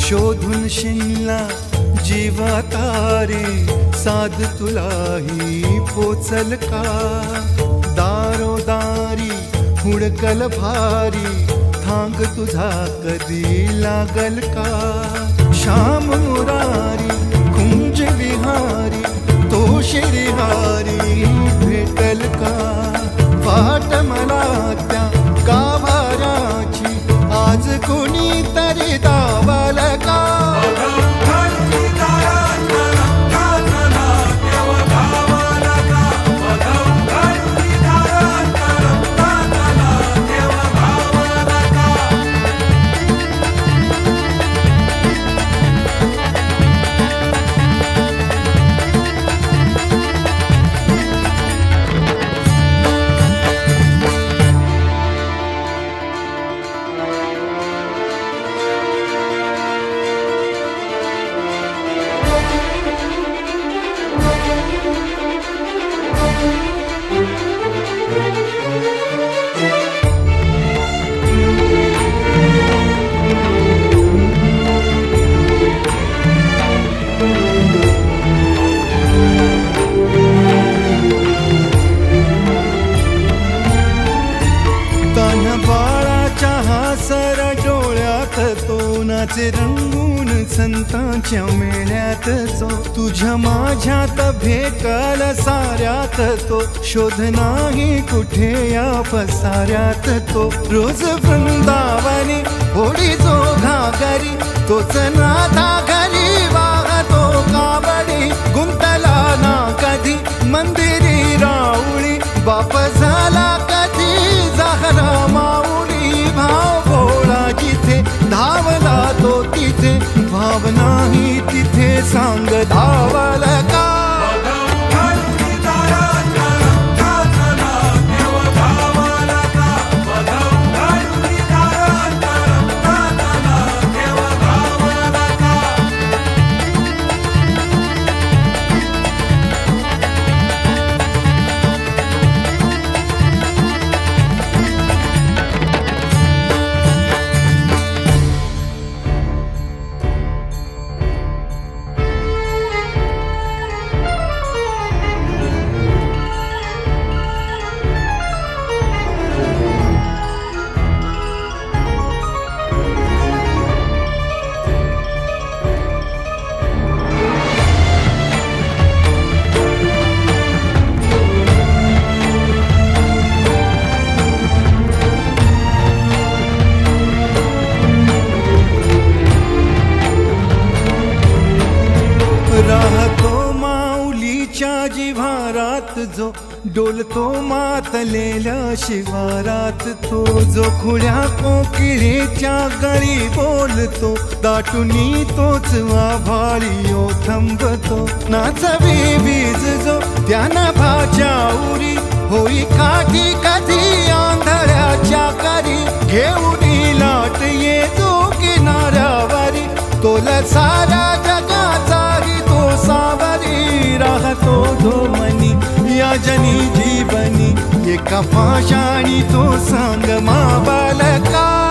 शोधून शिनला जीवा तारे साध तुलाही पोचल का दारोदारी हुडकल भारी थांग तुझा कधी लागल का श्याम मुरारी कुंज विहारी तो शिरिहारी भेटल का वाट मला त्या गाभाराची आज कोणी तरी दावाल का सर डोळ्यात तो नाचे रंगून संतांच्या मेळ्यात जो तुझ्या माझ्यात भेटल साऱ्यात तो शोध नाही कुठे या पसाऱ्यात तो रोज वृंदावनी होडी जो घागरी तोच नाथा घरी वाहतो कावडी गुंतला ना कधी मंदिरी राऊळी बाप झाला कधी जाहरा माऊली भाव भोळा जिथे धावला तो तिथे भाव नाही तिथे सांग धावल का राहतो माऊलीच्या जिव्हारात जो डोलतो मातलेल्या शिवारात तो जो खुळ्या कोकिळेच्या गळी बोलतो दाटुनी तोच आभाळी थांबतो नाचवी वीज जो त्याना भाच्याउरी होई काठी कधी आंधळ्याच्या करी घेऊन लाट ये जो किनाऱ्यावरी तोला सारा जगाचाही तो सावरी राहतो तो मनी या जनी जीवनी एका पाशाणी तो सांग मा बालका